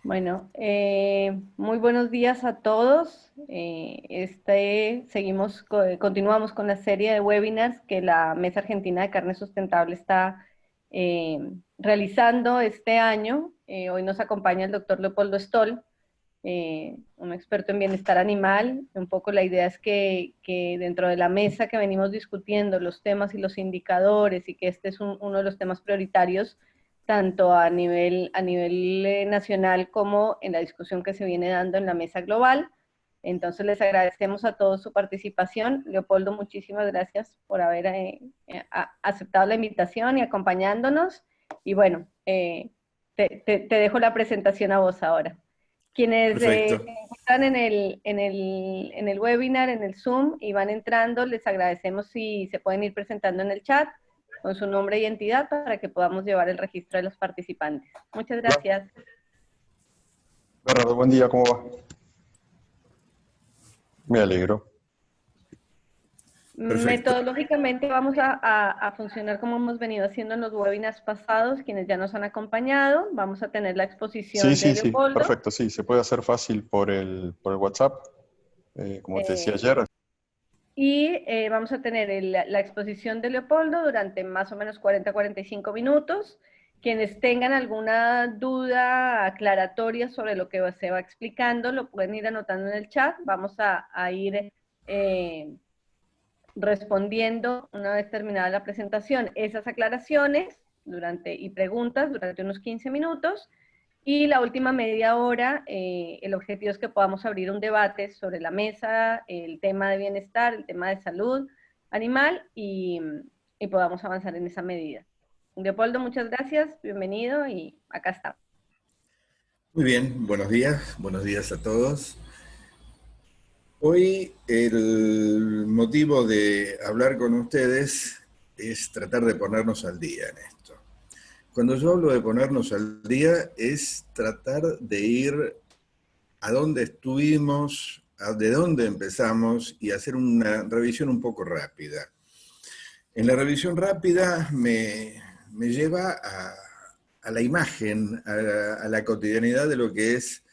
Bueno, muy buenos días a todos. Continuamos con la serie de webinars que la Mesa Argentina de Carne Sustentable está eh, realizando este año. Hoy nos acompaña el doctor Leopoldo Stoll, un experto en bienestar animal. Un poco la idea es que dentro de la mesa que venimos discutiendo los temas y los indicadores, y que este es uno de los temas prioritarios, tanto a nivel nacional como en la discusión que se viene dando en la mesa global. Entonces les agradecemos a todos su participación. Leopoldo, muchísimas gracias por haber aceptado la invitación y acompañándonos. Y bueno, te dejo la presentación a vos ahora. Quienes se Perfecto. encuentran en el webinar, en el Zoom, y van entrando, les agradecemos si se pueden ir presentando en el chat con su nombre y entidad para que podamos llevar el registro de los participantes. Muchas gracias. Bernardo, buen día, ¿cómo va? Me alegro. Perfecto. Metodológicamente vamos a funcionar como hemos venido haciendo en los webinars pasados, quienes ya nos han acompañado. Vamos a tener la Sí, exposición de sí, sí, Leopoldo. perfecto, sí, se puede hacer fácil por el WhatsApp, como te decía eh, ayer. Y vamos a tener la exposición de Leopoldo durante más o menos 40-45 minutos. Quienes tengan alguna duda aclaratoria sobre lo que se va explicando, lo pueden ir anotando en el chat. Vamos a ir respondiendo una vez terminada la presentación esas aclaraciones y preguntas durante unos 15 minutos. Y la última media hora, el objetivo es que podamos abrir un debate sobre la mesa, el tema de bienestar, el tema de salud animal, y podamos avanzar en esa medida. Leopoldo, muchas gracias, bienvenido, y acá está. Muy bien, buenos días a todos. Hoy el motivo de hablar con ustedes es tratar de ponernos al día en esto. Cuando yo hablo de ponernos al día es tratar de ir a dónde estuvimos, de dónde empezamos y hacer una revisión un poco rápida. En la revisión rápida me lleva a la imagen, a la cotidianidad de lo que es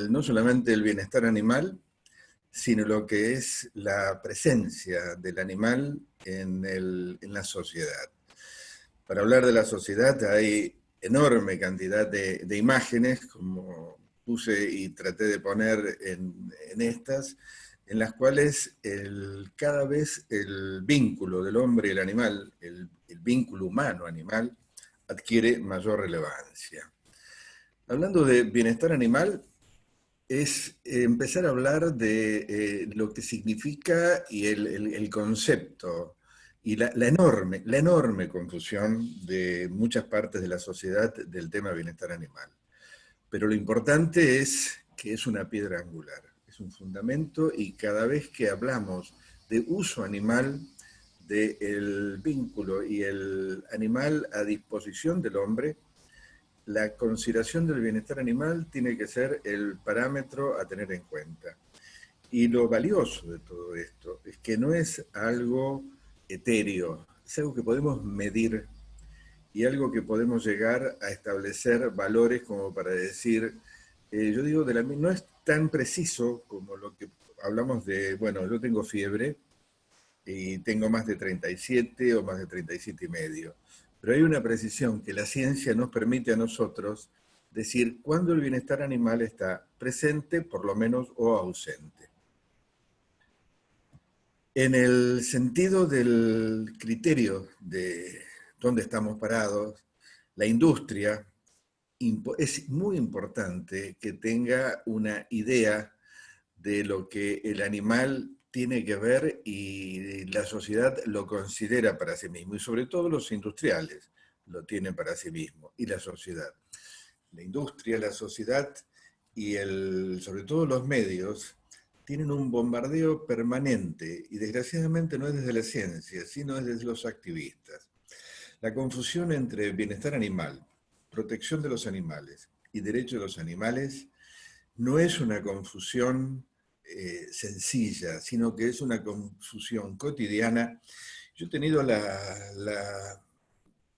no solamente el bienestar animal, sino lo que es la presencia del animal en la sociedad. Para hablar de la sociedad hay enorme cantidad de imágenes, como puse y traté de poner en estas, en las cuales cada vez el vínculo del hombre y el animal, el vínculo humano-animal, adquiere mayor relevancia. Hablando de bienestar animal, es empezar a hablar de lo que significa y el concepto y la enorme confusión de muchas partes de la sociedad del tema bienestar animal. Pero lo importante es que es una piedra angular, es un fundamento, y cada vez que hablamos de uso animal, del vínculo y el animal a disposición del hombre, la consideración del bienestar animal tiene que ser el parámetro a tener en cuenta. Y lo valioso de todo esto es que no es algo etéreo, es algo que podemos medir y algo que podemos llegar a establecer valores como para decir, yo digo, no es tan preciso como lo que hablamos de, bueno, yo tengo fiebre y tengo más de 37 o más de 37 y medio. Pero hay una precisión que la ciencia nos permite a nosotros decir cuándo el bienestar animal está presente, por lo menos, o ausente. En el sentido del criterio de dónde estamos parados, la industria es muy importante que tenga una idea de lo que el animal tiene que ver y la sociedad lo considera para sí mismo, y sobre todo los industriales lo tienen para sí mismo, y la sociedad. La industria, la sociedad y sobre todo los medios tienen un bombardeo permanente, y desgraciadamente no es desde la ciencia, sino desde los activistas. La confusión entre bienestar animal, protección de los animales y derecho de los animales no es una confusión sencilla, sino que es una confusión cotidiana. Yo he tenido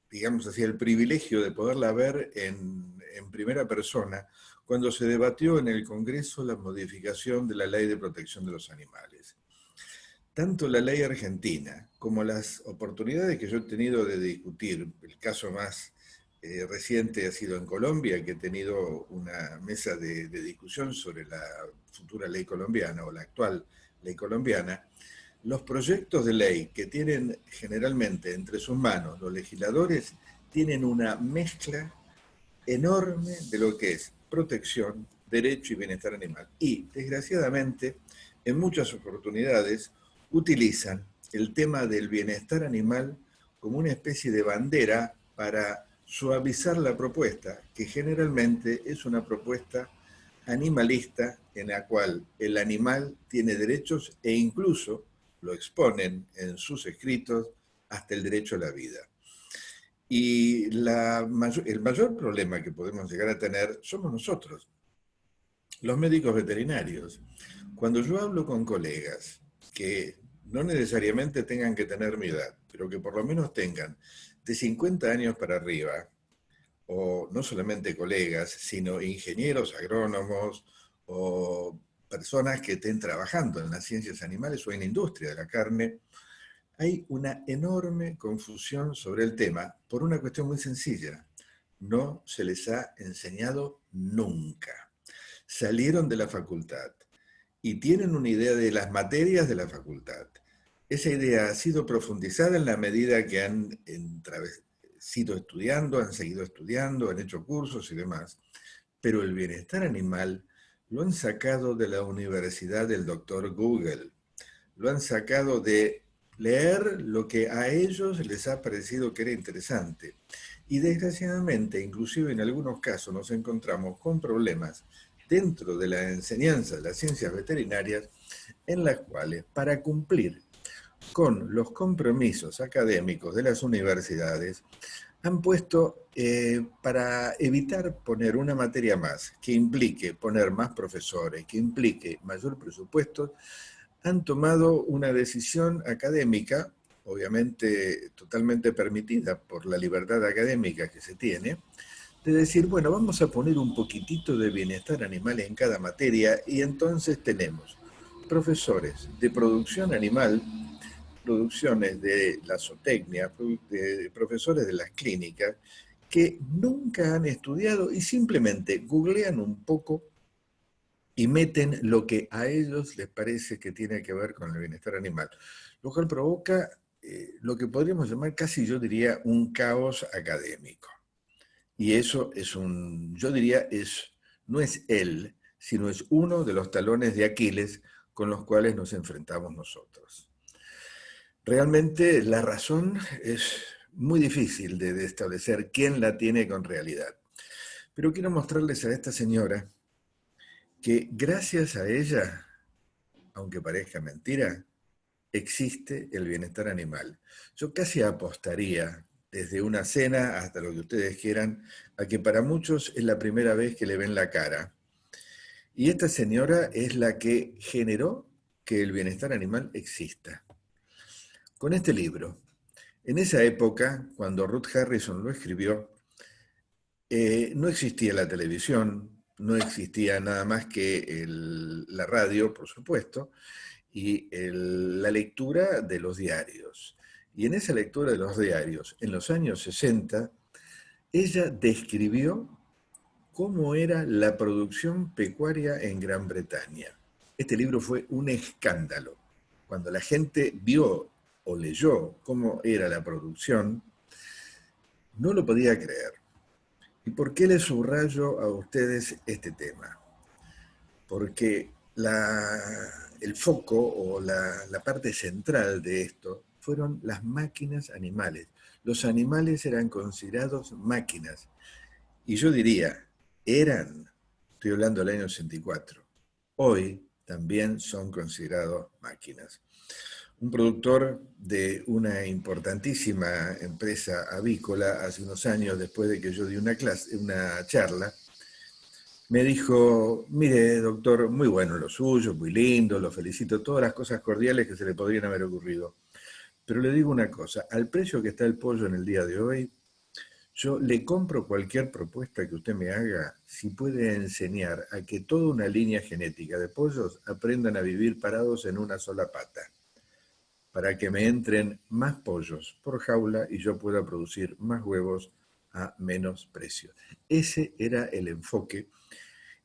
digamos así, el privilegio de poderla ver en primera persona cuando se debatió en el Congreso la modificación de la Ley de Protección de los Animales. Tanto la ley argentina como las oportunidades que yo he tenido de discutir, el caso más reciente ha sido en Colombia, que he tenido una mesa de discusión sobre la futura ley colombiana o la actual ley colombiana, los proyectos de ley que tienen generalmente entre sus manos los legisladores tienen una mezcla enorme de lo que es protección, derecho y bienestar animal. Y, desgraciadamente, en muchas oportunidades utilizan el tema del bienestar animal como una especie de bandera para suavizar la propuesta, que generalmente es una propuesta animalista en la cual el animal tiene derechos e incluso lo exponen en sus escritos hasta el derecho a la vida. Y el mayor problema que podemos llegar a tener somos nosotros, los médicos veterinarios. Cuando yo hablo con colegas que no necesariamente tengan que tener mi edad, pero que por lo menos tengan de 50 años para arriba, o no solamente colegas, sino ingenieros, agrónomos, o personas que estén trabajando en las ciencias animales o en la industria de la carne, hay una enorme confusión sobre el tema por una cuestión muy sencilla. No se les ha enseñado nunca. Salieron de la facultad y tienen una idea de las materias de la facultad. Esa idea ha sido profundizada en la medida que han sido estudiando, han seguido estudiando, han hecho cursos y demás. Pero el bienestar animal lo han sacado de la universidad del doctor Google. Lo han sacado de leer lo que a ellos les ha parecido que era interesante. Y desgraciadamente, inclusive en algunos casos, nos encontramos con problemas dentro de la enseñanza de las ciencias veterinarias, en las cuales, para cumplir con los compromisos académicos de las universidades, han puesto, para evitar poner una materia más, que implique poner más profesores, que implique mayor presupuesto, han tomado una decisión académica, obviamente totalmente permitida por la libertad académica que se tiene, de decir, bueno, vamos a poner un poquitito de bienestar animal en cada materia, y entonces tenemos profesores de producción animal, producciones de la zootecnia, profesores de las clínicas, que nunca han estudiado y simplemente googlean un poco y meten lo que a ellos les parece que tiene que ver con el bienestar animal, lo cual provoca lo que podríamos llamar casi, yo diría, un caos académico. Y eso es yo diría, no es él, sino es uno de los talones de Aquiles con los cuales nos enfrentamos nosotros. Realmente la razón es muy difícil de establecer quién la tiene con realidad. Pero quiero mostrarles a esta señora que gracias a ella, aunque parezca mentira, existe el bienestar animal. Yo casi apostaría, desde una cena hasta lo que ustedes quieran, a que para muchos es la primera vez que le ven la cara. Y esta señora es la que generó que el bienestar animal exista. Con este libro, en esa época, cuando Ruth Harrison lo escribió, no existía la televisión, no existía nada más que la radio, por supuesto, y la lectura de los diarios. Y en esa lectura de los diarios, en los años 60, ella describió cómo era la producción pecuaria en Gran Bretaña. Este libro fue un escándalo. Cuando la gente vio o leyó cómo era la producción, no lo podía creer. ¿Y por qué les subrayo a ustedes este tema? Porque el foco o la parte central de esto fueron las máquinas animales. Los animales eran considerados máquinas. Y yo diría, estoy hablando del año 64, hoy también son considerados máquinas. Un productor de una importantísima empresa avícola hace unos años, después de que yo di una charla, me dijo, mire, doctor, muy bueno lo suyo, muy lindo, lo felicito, todas las cosas cordiales que se le podrían haber ocurrido. Pero le digo una cosa, al precio que está el pollo en el día de hoy, Yo le compro cualquier propuesta que usted me haga si puede enseñar a que toda una línea genética de pollos aprendan a vivir parados en una sola pata, para que me entren más pollos por jaula y yo pueda producir más huevos a menos precio. Ese era el enfoque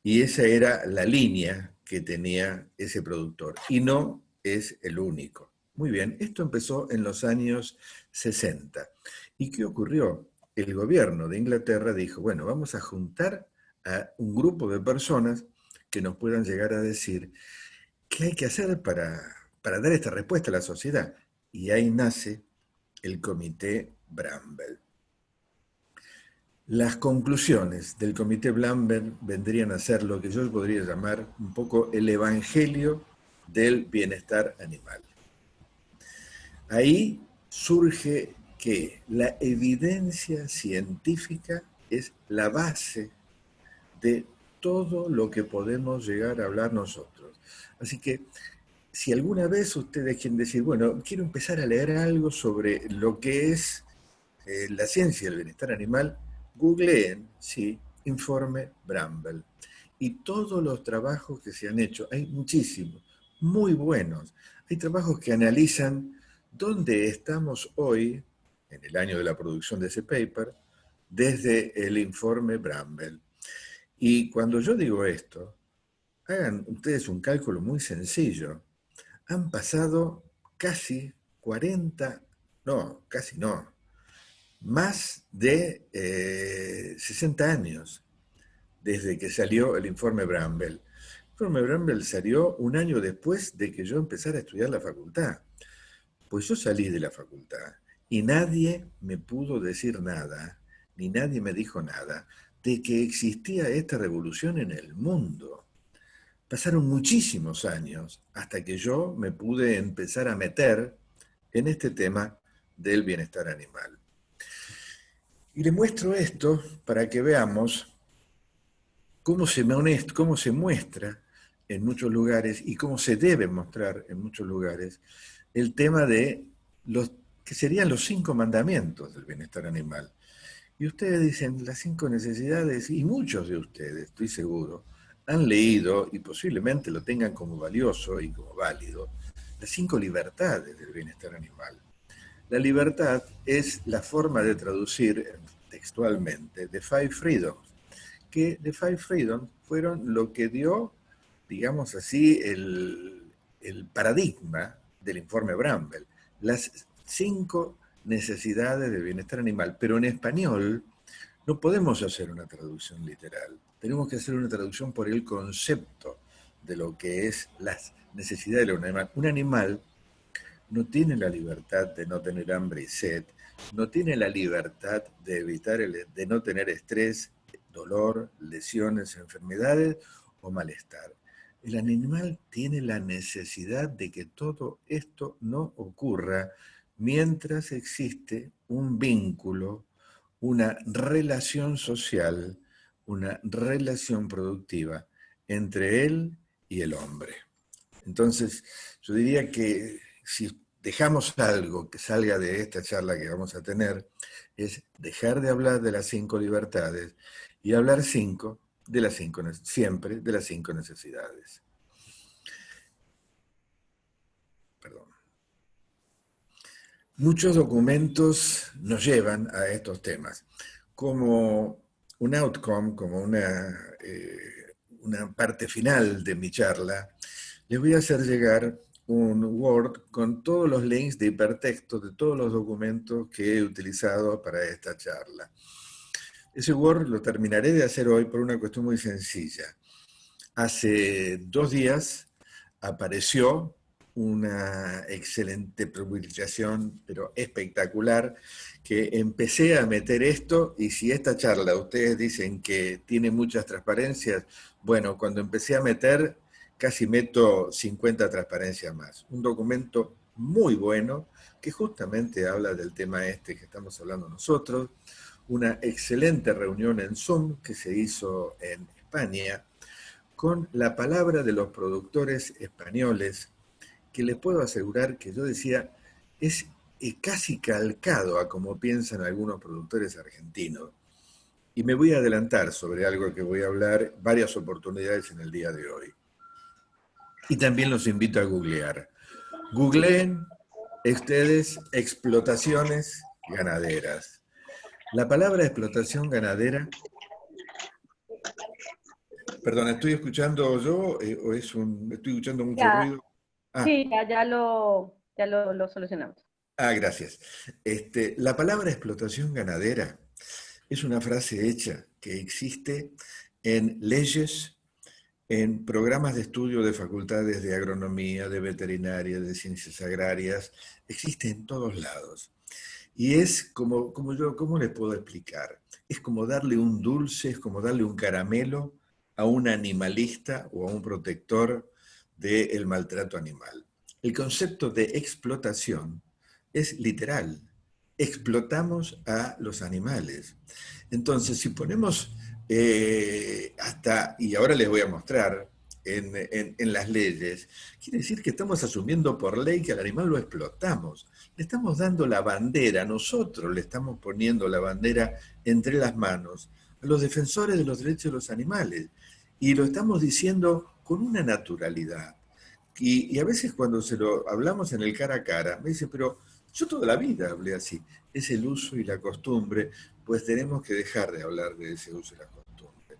y esa era la línea que tenía ese productor. Y no es el único. Muy bien, esto empezó en los años 60. ¿Y qué ocurrió? El gobierno de Inglaterra dijo, bueno, vamos a juntar a un grupo de personas que nos puedan llegar a decir qué hay que hacer para dar esta respuesta a la sociedad. Y ahí nace el Comité Bramble. Las conclusiones del Comité Bramble vendrían a ser lo que yo podría llamar un poco el evangelio del bienestar animal. Ahí surge que la evidencia científica es la base de todo lo que podemos llegar a hablar nosotros. Así que si alguna vez ustedes quieren decir, bueno, quiero empezar a leer algo sobre lo que es la ciencia del bienestar animal, googleen, sí, informe Bramble. Y todos los trabajos que se han hecho, hay muchísimos, muy buenos. Hay trabajos que analizan dónde estamos hoy, en el año de la producción de ese paper, desde el informe Bramble. Y cuando yo digo esto, hagan ustedes un cálculo muy sencillo. Han pasado casi 40, no, casi no, más de 60 años desde que salió el informe Bramble. El informe Bramble salió un año después de que yo empezara a estudiar la facultad. Pues yo salí de la facultad y nadie me pudo decir nada, ni nadie me dijo nada, de que existía esta revolución en el mundo. Pasaron muchísimos años hasta que yo me pude empezar a meter en este tema del bienestar animal. Y le muestro esto para que veamos cómo se muestra en muchos lugares y cómo se debe mostrar en muchos lugares el tema de los que serían los 5 mandamientos del bienestar animal. Y ustedes dicen las 5 necesidades, y muchos de ustedes, estoy seguro, han leído y posiblemente lo tengan como valioso y como válido, las 5 libertades del bienestar animal. La libertad es la forma de traducir textualmente The Five Freedoms, que The Five Freedoms fueron lo que dio, digamos así, el paradigma del informe Bramble. Las 5 necesidades de bienestar animal, pero en español no podemos hacer una traducción literal. Tenemos que hacer una traducción por el concepto de lo que es las necesidades de un animal. Un animal no tiene la libertad de no tener hambre y sed, no tiene la libertad de evitar de no tener estrés, dolor, lesiones, enfermedades o malestar. El animal tiene la necesidad de que todo esto no ocurra mientras existe un vínculo, una relación social, una relación productiva entre él y el hombre. Entonces, yo diría que si dejamos algo que salga de esta charla que vamos a tener, es dejar de hablar de las 5 libertades y hablar siempre de las 5 necesidades. Perdón. Muchos documentos nos llevan a estos temas. Como un outcome, como una parte final de mi charla, les voy a hacer llegar un Word con todos los links de hipertexto de todos los documentos que he utilizado para esta charla. Ese Word lo terminaré de hacer hoy por una cuestión muy sencilla. Hace 2 días apareció una excelente publicación, pero espectacular, que empecé a meter esto, y si esta charla ustedes dicen que tiene muchas transparencias, bueno, cuando empecé a meter, casi meto 50 transparencias más. Un documento muy bueno, que justamente habla del tema este que estamos hablando nosotros, una excelente reunión en Zoom que se hizo en España, con la palabra de los productores españoles, que les puedo asegurar que yo decía, es casi calcado a como piensan algunos productores argentinos. Y me voy a adelantar sobre algo que voy a hablar varias oportunidades en el día de hoy. Y también los invito a googlear. Googleen ustedes explotaciones ganaderas. La palabra explotación ganadera, perdón, ¿estoy escuchando yo o estoy escuchando mucho Ya, ruido? Ah, sí, lo solucionamos. gracias. La palabra explotación ganadera es una frase hecha que existe en leyes, en programas de estudio de facultades de agronomía, de veterinaria, de ciencias agrarias, existe en todos lados. Y es ¿cómo les puedo explicar? Es como darle un dulce, es como darle un caramelo a un animalista o a un protector del maltrato animal. El concepto de explotación es literal. Explotamos a los animales. Entonces, si ponemos y ahora les voy a mostrar en las leyes, quiere decir que estamos asumiendo por ley que al animal lo explotamos. Le estamos dando la bandera, nosotros le estamos poniendo la bandera entre las manos a los defensores de los derechos de los animales. Y lo estamos diciendo con una naturalidad. Y a veces cuando se lo hablamos en el cara a cara, me dicen, pero yo toda la vida hablé así. Es el uso y la costumbre, pues tenemos que dejar de hablar de ese uso y la costumbre.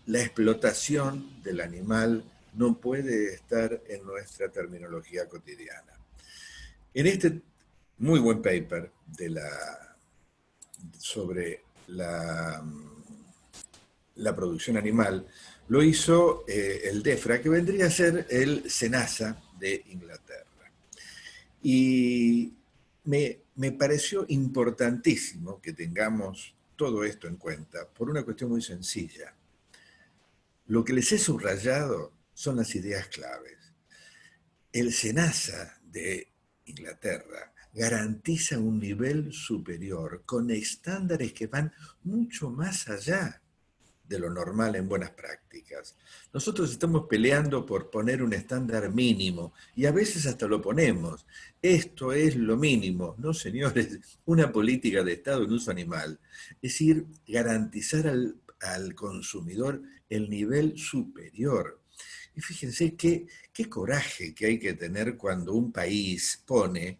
La explotación del animal no puede estar en nuestra terminología cotidiana. En este muy buen paper sobre la producción animal, lo hizo el DEFRA, que vendría a ser el SENASA de Inglaterra. Y me pareció importantísimo que tengamos todo esto en cuenta por una cuestión muy sencilla. Lo que les he subrayado son las ideas claves. El SENASA de Inglaterra garantiza un nivel superior con estándares que van mucho más allá de lo normal en buenas prácticas. Nosotros estamos peleando por poner un estándar mínimo y a veces hasta lo ponemos. Esto es lo mínimo. No, señores, una política de Estado en uso animal. Es decir, garantizar al consumidor el nivel superior. Y fíjense qué coraje que hay que tener cuando un país pone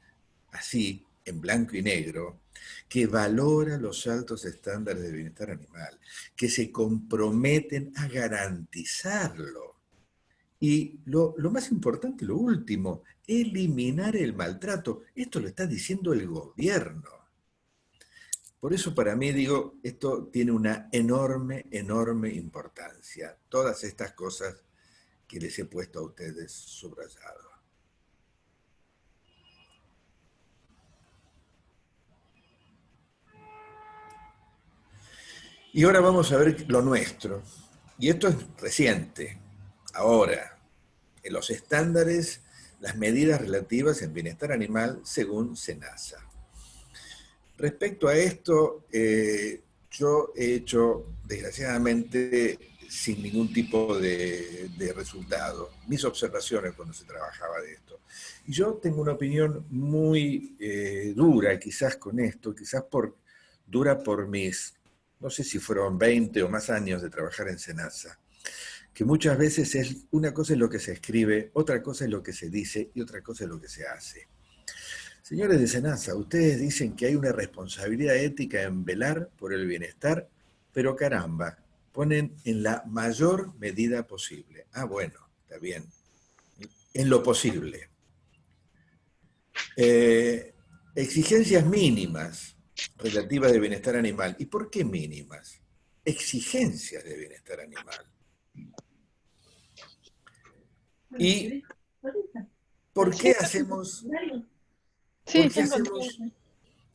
así, en blanco y negro, que valora los altos estándares de bienestar animal, que se comprometen a garantizarlo. Y lo más importante, lo último, eliminar el maltrato. Esto lo está diciendo el gobierno. Por eso para mí, digo, esto tiene una enorme, enorme importancia. Todas estas cosas que les he puesto a ustedes subrayado. Y ahora vamos a ver lo nuestro. Y esto es reciente, ahora, en los estándares, las medidas relativas en bienestar animal según SENASA. Respecto a esto, yo he hecho, desgraciadamente, sin ningún tipo de resultado, mis observaciones cuando se trabajaba de esto. Y yo tengo una opinión muy dura quizás con esto, dura por mis, no sé si fueron 20 o más años de trabajar en SENASA, que muchas veces una cosa es lo que se escribe, otra cosa es lo que se dice y otra cosa es lo que se hace. Señores de SENASA, ustedes dicen que hay una responsabilidad ética en velar por el bienestar, pero caramba, ponen en la mayor medida posible. Ah, bueno, está bien. En lo posible. Exigencias mínimas relativas de bienestar animal. ¿Y por qué mínimas? Exigencias de bienestar animal. ¿Y por qué hacemos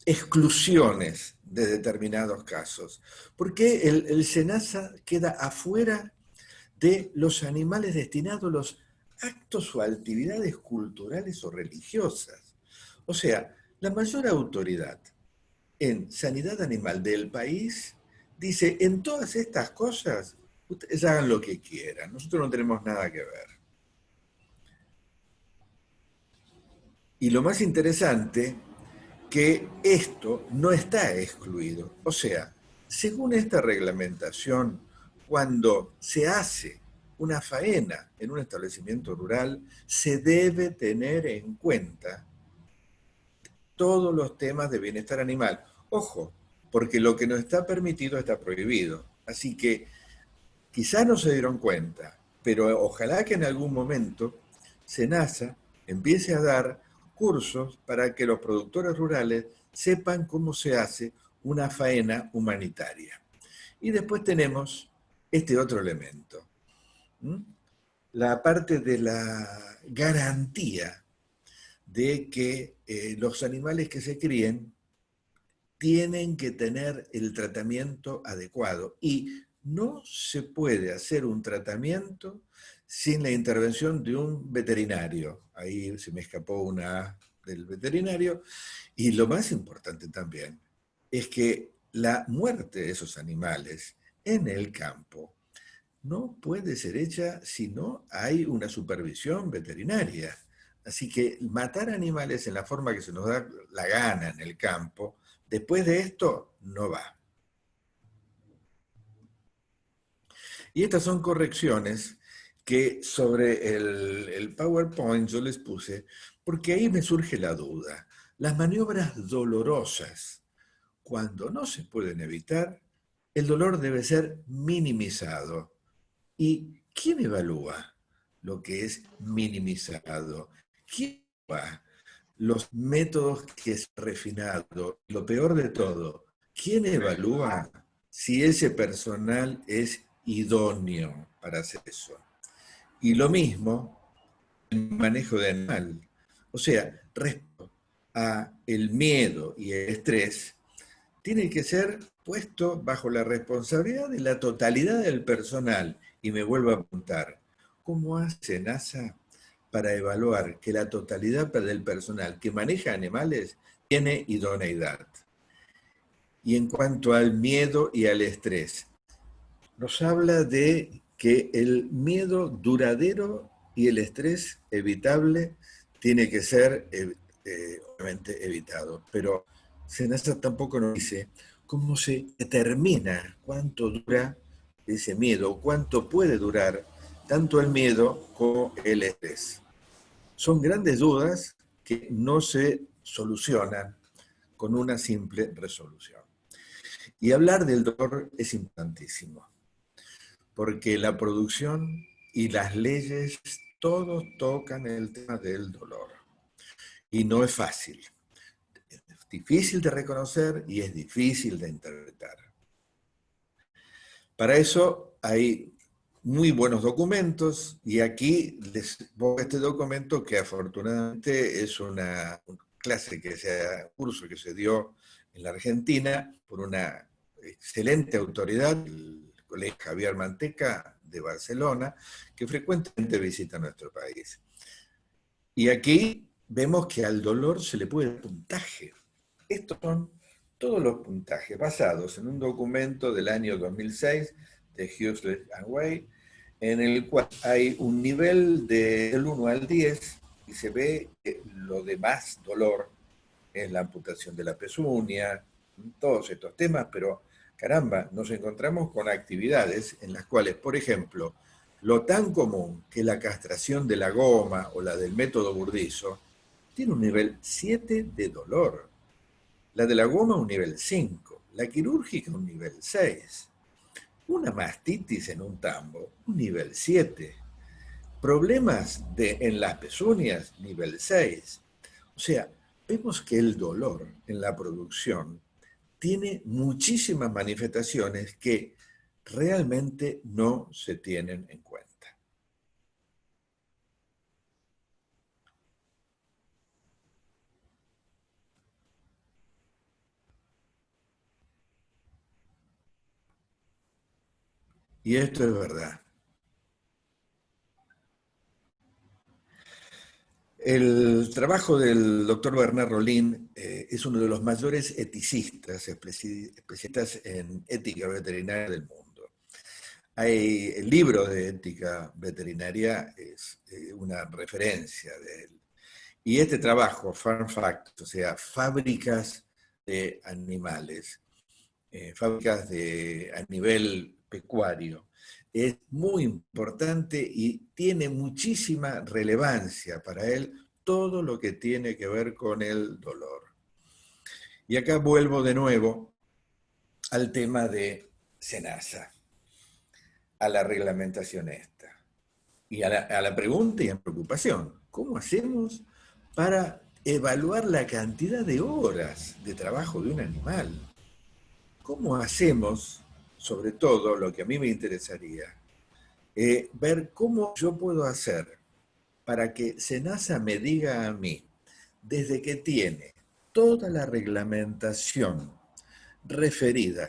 exclusiones de determinados casos? ¿Por qué el SENASA queda afuera de los animales destinados a los actos o actividades culturales o religiosas? O sea, la mayor autoridad en sanidad animal del país dice, en todas estas cosas, ustedes hagan lo que quieran, nosotros no tenemos nada que ver. Y lo más interesante que esto no está excluido. O sea, según esta reglamentación, cuando se hace una faena en un establecimiento rural, se debe tener en cuenta todos los temas de bienestar animal. Ojo, porque lo que no está permitido está prohibido. Así que quizás no se dieron cuenta, pero ojalá que en algún momento SENASA empiece a dar cursos para que los productores rurales sepan cómo se hace una faena humanitaria. Y después tenemos este otro elemento, ¿m? La parte de la garantía de que los animales que se críen tienen que tener el tratamiento adecuado y no se puede hacer un tratamiento sin la intervención de un veterinario. Ahí se me escapó una A del veterinario. Y lo más importante también es que la muerte de esos animales en el campo no puede ser hecha si no hay una supervisión veterinaria. Así que matar animales en la forma que se nos da la gana en el campo, después de esto, no va. Y estas son correcciones que sobre el PowerPoint yo les puse, porque ahí me surge la duda. Las maniobras dolorosas, cuando no se pueden evitar, el dolor debe ser minimizado. ¿Y quién evalúa lo que es minimizado? ¿Quién evalúa los métodos que es refinado? Lo peor de todo, ¿quién evalúa si ese personal es idóneo para hacer eso? Y lo mismo el manejo de animal. O sea, respecto a el miedo y el estrés, tiene que ser puesto bajo la responsabilidad de la totalidad del personal. Y me vuelvo a preguntar, ¿cómo hace NASA para evaluar que la totalidad del personal que maneja animales tiene idoneidad? Y en cuanto al miedo y al estrés, nos habla de que el miedo duradero y el estrés evitable tiene que ser obviamente evitado. Pero SENASA tampoco nos dice cómo se determina cuánto dura ese miedo, cuánto puede durar tanto el miedo como el estrés. Son grandes dudas que no se solucionan con una simple resolución. Y hablar del dolor es importantísimo, porque la producción y las leyes, todos tocan el tema del dolor. Y no es fácil. Es difícil de reconocer y es difícil de interpretar. Para eso hay muy buenos documentos y aquí les pongo este documento que afortunadamente es una clase curso que se dio en la Argentina por una excelente autoridad, el Colegio Javier Manteca de Barcelona, que frecuentemente visita nuestro país. Y aquí vemos que al dolor se le puede dar puntaje. Estos son todos los puntajes basados en un documento del año 2006 de Huxley and Way, en el cual hay un nivel del 1 al 10 y se ve que lo de más dolor es la amputación de la pezuña, todos estos temas, pero caramba, nos encontramos con actividades en las cuales, por ejemplo, lo tan común que la castración de la goma o la del método Burdizo tiene un nivel 7 de dolor. La de la goma un nivel 5, la quirúrgica un nivel 6, una mastitis en un tambo un nivel 7, problemas en las pezuñas nivel 6. O sea, vemos que el dolor en la producción tiene muchísimas manifestaciones que realmente no se tienen en cuenta. Y esto es verdad. El trabajo del doctor Bernard Rollin es uno de los mayores eticistas, especialistas en ética veterinaria del mundo. El libro de ética veterinaria es una referencia de él. Y este trabajo, Farm Fact, o sea, fábricas de animales, fábricas a nivel pecuario, es muy importante y tiene muchísima relevancia para él todo lo que tiene que ver con el dolor. Y acá vuelvo de nuevo al tema de SENASA, a la reglamentación esta, y a la pregunta y a la preocupación. ¿Cómo hacemos para evaluar la cantidad de horas de trabajo de un animal? ¿Cómo hacemos, sobre todo, lo que a mí me interesaría, ver cómo yo puedo hacer para que SENASA me diga a mí, desde que tiene toda la reglamentación referida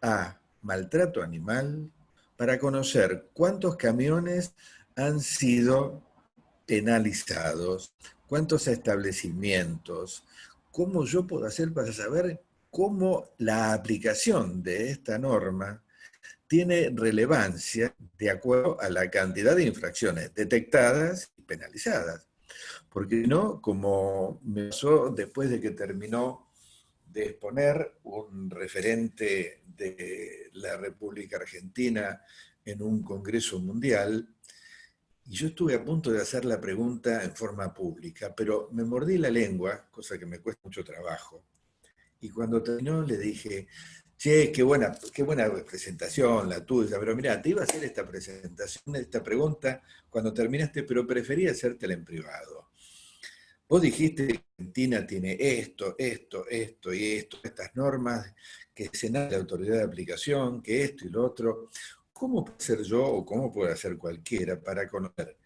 a maltrato animal, para conocer cuántos camiones han sido penalizados, cuántos establecimientos, cómo yo puedo hacer para saber cómo la aplicación de esta norma tiene relevancia de acuerdo a la cantidad de infracciones detectadas y penalizadas. Porque no, como me pasó después de que terminó de exponer un referente de la República Argentina en un congreso mundial, y yo estuve a punto de hacer la pregunta en forma pública, pero me mordí la lengua, cosa que me cuesta mucho trabajo, y cuando terminó le dije, che, qué buena presentación la tuya, pero mira, te iba a hacer esta presentación, esta pregunta cuando terminaste, pero preferí hacértela en privado. Vos dijiste que Argentina tiene esto y esto, estas normas, que se nace la autoridad de aplicación, que esto y lo otro. ¿Cómo puedo hacer yo o cómo puede hacer cualquiera para conocer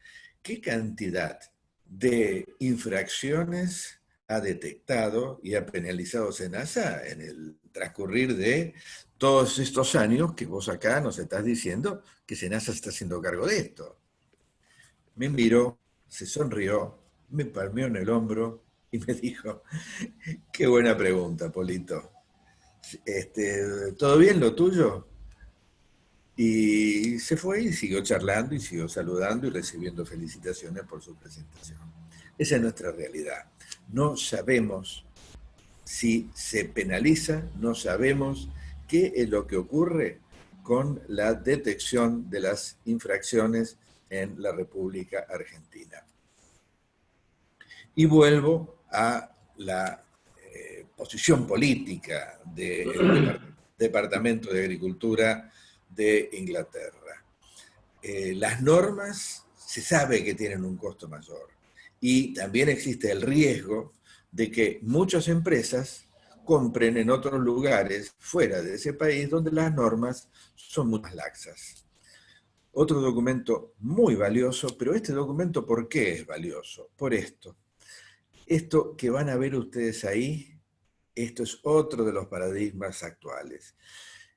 qué cantidad de infracciones ha detectado y ha penalizado SENASA en el transcurrir de todos estos años que vos acá nos estás diciendo que SENASA está haciendo cargo de esto? Me miró, se sonrió, me palmeó en el hombro y me dijo, qué buena pregunta, Polito. ¿Todo bien lo tuyo? Y se fue y siguió charlando y siguió saludando y recibiendo felicitaciones por su presentación. Esa es nuestra realidad. No sabemos si se penaliza, no sabemos qué es lo que ocurre con la detección de las infracciones en la República Argentina. Y vuelvo a la posición política del Departamento de Agricultura de Inglaterra. Las normas se sabe que tienen un costo mayor y también existe el riesgo de que muchas empresas compren en otros lugares fuera de ese país donde las normas son muy más laxas. Otro documento muy valioso, pero este documento, ¿por qué es valioso? Por esto. Esto que van a ver ustedes ahí, esto es otro de los paradigmas actuales.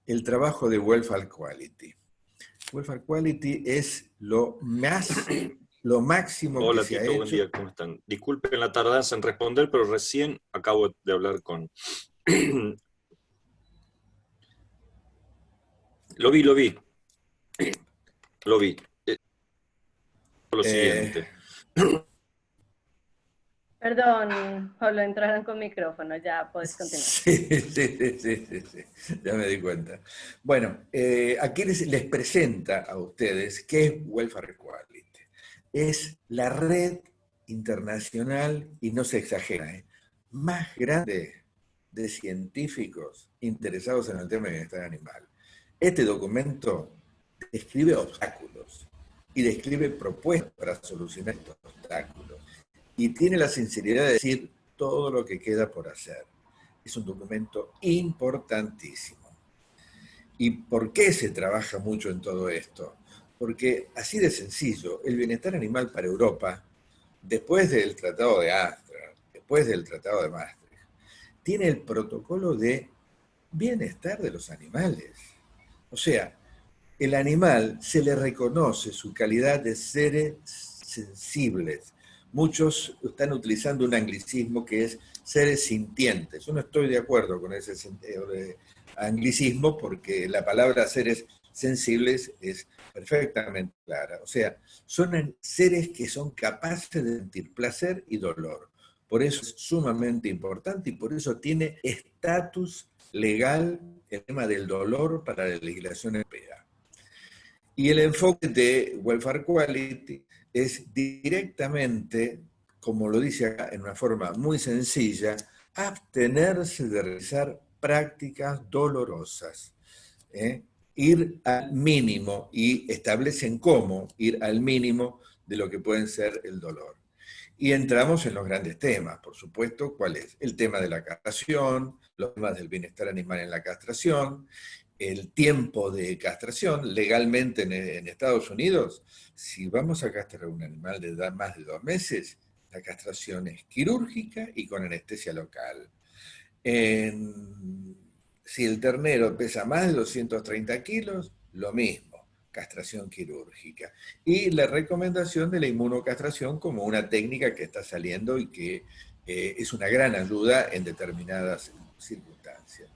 El trabajo de Welfare Quality. Welfare Quality es lo máximo Hola, que se ha Tito, buen hecho. día, ¿cómo están? Disculpen la tardanza en responder, pero recién acabo de hablar con... Lo vi. Lo siguiente. Perdón, Pablo, entraron con micrófono, ya puedes continuar. Sí, ya me di cuenta. Bueno, aquí les presenta a ustedes qué es Welfare Quality. Es la red internacional, y no se exagera, más grande de científicos interesados en el tema de bienestar animal. Este documento describe obstáculos y describe propuestas para solucionar estos obstáculos. Y tiene la sinceridad de decir todo lo que queda por hacer. Es un documento importantísimo. ¿Y por qué se trabaja mucho en todo esto? Porque así de sencillo, el bienestar animal para Europa, después del Tratado de Amsterdam, después del Tratado de Maastricht, tiene el protocolo de bienestar de los animales. O sea, el animal se le reconoce su calidad de seres sensibles. Muchos están utilizando un anglicismo que es seres sintientes. Yo no estoy de acuerdo con ese anglicismo porque la palabra seres sensibles es perfectamente clara. O sea, son seres que son capaces de sentir placer y dolor. Por eso es sumamente importante y por eso tiene estatus legal el tema del dolor para la legislación europea. Y el enfoque de Welfare Quality es directamente, como lo dice acá en una forma muy sencilla, abstenerse de realizar prácticas dolorosas. Ir al mínimo, y establecen cómo ir al mínimo de lo que pueden ser el dolor. Y entramos en los grandes temas, por supuesto, ¿cuál es? El tema de la castración, los temas del bienestar animal en la castración, el tiempo de castración. Legalmente en Estados Unidos, si vamos a castrar a un animal de edad más de 2 meses, la castración es quirúrgica y con anestesia local. Si el ternero pesa más de 230 kilos, lo mismo, castración quirúrgica. Y la recomendación de la inmunocastración como una técnica que está saliendo y que es una gran ayuda en determinadas circunstancias.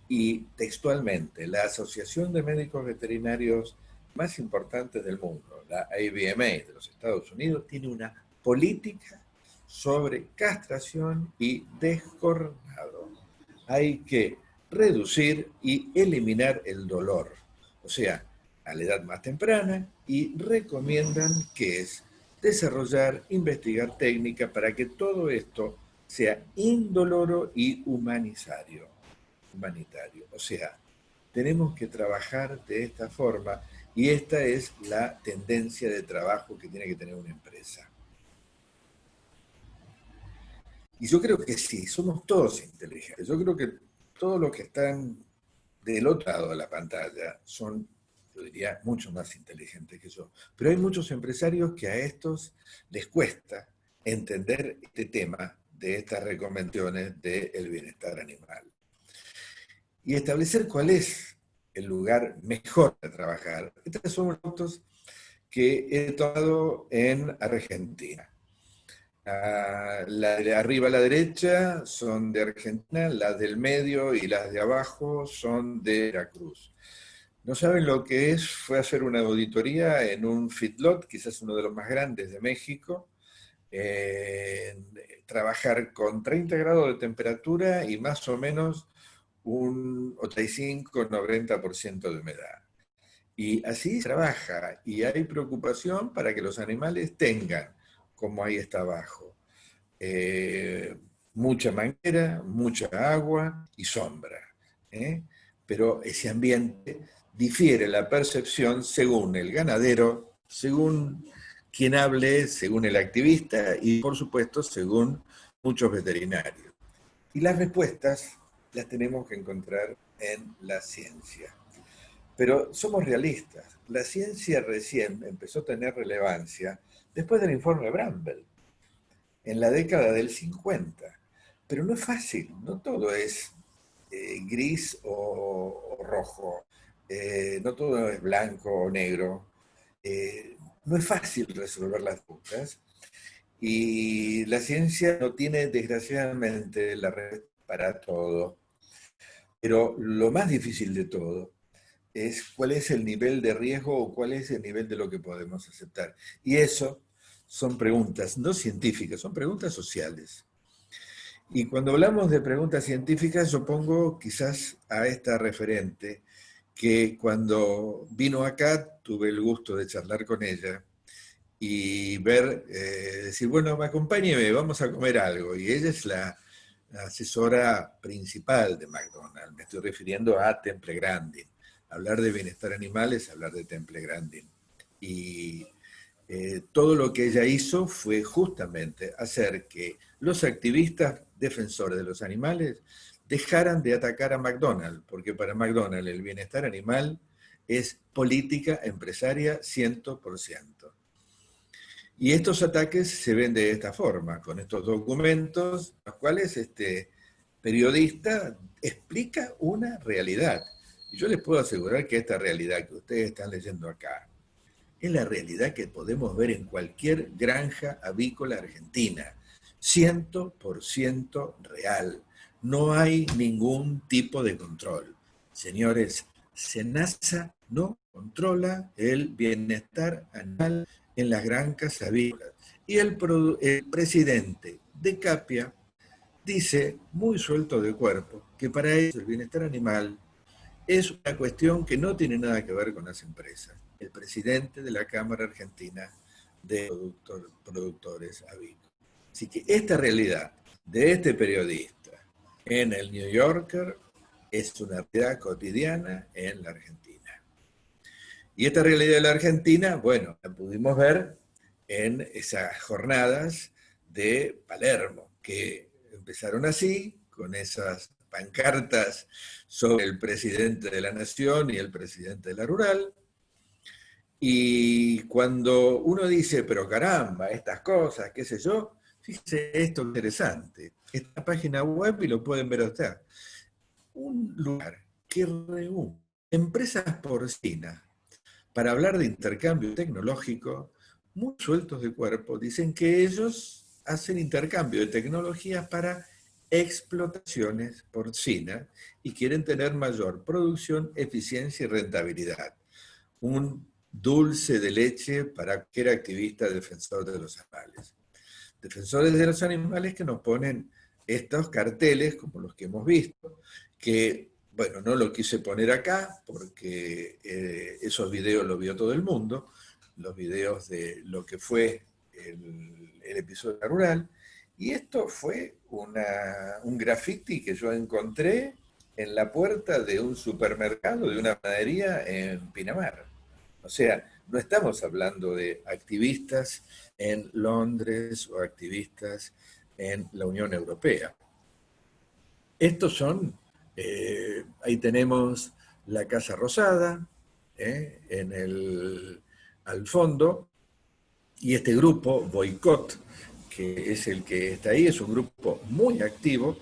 Y textualmente, la Asociación de Médicos Veterinarios más importante del mundo, la AVMA de los Estados Unidos, tiene una política sobre castración y descornado. Hay que reducir y eliminar el dolor, o sea, a la edad más temprana, y recomiendan que es desarrollar, investigar técnica para que todo esto sea indoloro y humanitario. O sea, tenemos que trabajar de esta forma y esta es la tendencia de trabajo que tiene que tener una empresa. Y yo creo que sí, somos todos inteligentes. Yo creo que todos los que están del otro lado de la pantalla son, yo diría, mucho más inteligentes que yo. Pero hay muchos empresarios que a estos les cuesta entender este tema de estas recomendaciones del bienestar animal. Y establecer cuál es el lugar mejor de trabajar. Estas son fotos que he tomado en Argentina. Las de arriba a la derecha son de Argentina, las del medio y las de abajo son de Veracruz. No saben lo que es, fue a hacer una auditoría en un feedlot, quizás uno de los más grandes de México, trabajar con 30 grados de temperatura y más o menos un 85-90% de humedad. Y así se trabaja, y hay preocupación para que los animales tengan, como ahí está abajo, mucha manguera, mucha agua y sombra. Pero ese ambiente difiere la percepción según el ganadero, según quien hable, según el activista y por supuesto según muchos veterinarios. Y las respuestas las tenemos que encontrar en la ciencia. Pero somos realistas. La ciencia recién empezó a tener relevancia después del informe Bramble, en la década del 50. Pero no es fácil, no todo es gris o rojo, no todo es blanco o negro. No es fácil resolver las dudas. Y la ciencia no tiene, desgraciadamente, la red para todo. Pero lo más difícil de todo es cuál es el nivel de riesgo o cuál es el nivel de lo que podemos aceptar. Y eso son preguntas no científicas, son preguntas sociales. Y cuando hablamos de preguntas científicas, yo pongo quizás a esta referente, que cuando vino acá tuve el gusto de charlar con ella y ver, decir, bueno, acompáñeme, vamos a comer algo. Y ella es la asesora principal de McDonald's, me estoy refiriendo a Temple Grandin. Hablar de bienestar animal es hablar de Temple Grandin. Y todo lo que ella hizo fue justamente hacer que los activistas defensores de los animales dejaran de atacar a McDonald's, porque para McDonald's el bienestar animal es política empresaria 100%. Y estos ataques se ven de esta forma, con estos documentos, los cuales este periodista explica una realidad. Y yo les puedo asegurar que esta realidad que ustedes están leyendo acá es la realidad que podemos ver en cualquier granja avícola argentina. 100% real. No hay ningún tipo de control. Señores, SENASA no controla el bienestar animal en las granjas avícolas. Y el presidente de CAPIA dice, muy suelto de cuerpo, que para ellos el bienestar animal es una cuestión que no tiene nada que ver con las empresas. El presidente de la Cámara Argentina de Productores Avícolas. Así que esta realidad de este periodista en el New Yorker es una realidad cotidiana en la Argentina. Y esta realidad de la Argentina, bueno, la pudimos ver en esas jornadas de Palermo, que empezaron así, con esas pancartas sobre el presidente de la Nación y el presidente de la Rural. Y cuando uno dice, pero caramba, estas cosas, qué sé yo, fíjese esto interesante. Esta página web, y lo pueden ver ustedes, un lugar que reúne empresas porcinas para hablar de intercambio tecnológico, muy sueltos de cuerpo, dicen que ellos hacen intercambio de tecnologías para explotaciones porcinas y quieren tener mayor producción, eficiencia y rentabilidad. Un dulce de leche para cualquier activista defensor de los animales. Defensores de los animales que nos ponen estos carteles, como los que hemos visto, que, bueno, no lo quise poner acá porque esos videos los vio todo el mundo, los videos de lo que fue el episodio rural, y esto fue un graffiti que yo encontré en la puerta de un supermercado, de una panadería en Pinamar. O sea, no estamos hablando de activistas en Londres o activistas en la Unión Europea. Estos son, ahí tenemos la Casa Rosada, al fondo, y este grupo, Boicot, que es el que está ahí, es un grupo muy activo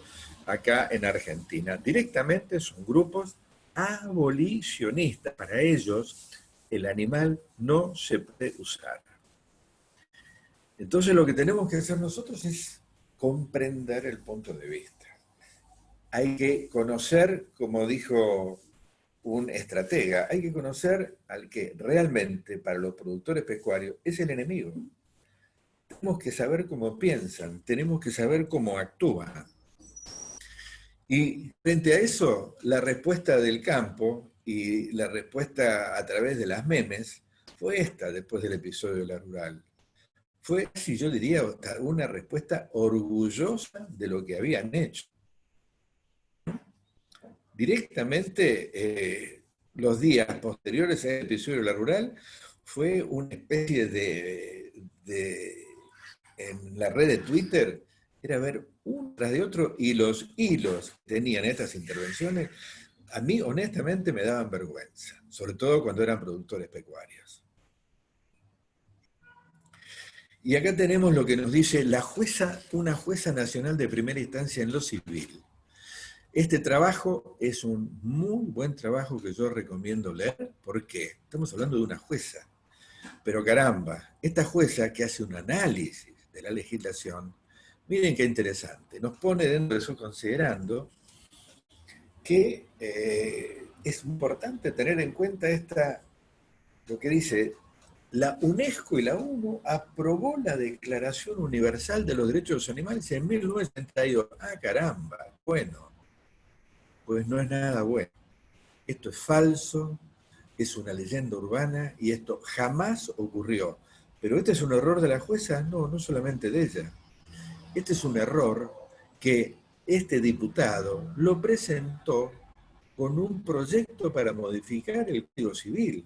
acá en Argentina. Directamente son grupos abolicionistas. Para ellos, el animal no se puede usar. Entonces lo que tenemos que hacer nosotros es comprender el punto de vista. Hay que conocer, como dijo un estratega, hay que conocer al que realmente para los productores pecuarios es el enemigo. Tenemos que saber cómo piensan, tenemos que saber cómo actúan. Y frente a eso, la respuesta del campo y la respuesta a través de las memes fue esta después del episodio de la rural. Fue, si yo diría, una respuesta orgullosa de lo que habían hecho. Directamente, los días posteriores al episodio de la rural, fue una especie en la red de Twitter, era ver uno tras de otro, y los hilos que tenían estas intervenciones, a mí honestamente me daban vergüenza, sobre todo cuando eran productores pecuarios. Y acá tenemos lo que nos dice la jueza, una jueza nacional de primera instancia en lo civil. Este trabajo es un muy buen trabajo que yo recomiendo leer, porque estamos hablando de una jueza. Pero caramba, esta jueza que hace un análisis de la legislación, miren qué interesante, nos pone dentro de eso considerando que es importante tener en cuenta lo que dice, la UNESCO y la ONU aprobó la Declaración Universal de los Derechos de los Animales en 1972. Ah, caramba, bueno, pues no es nada bueno. Esto es falso, es una leyenda urbana y esto jamás ocurrió. Pero este es un error de la jueza, no solamente de ella. Este es un error que este diputado lo presentó con un proyecto para modificar el Código Civil.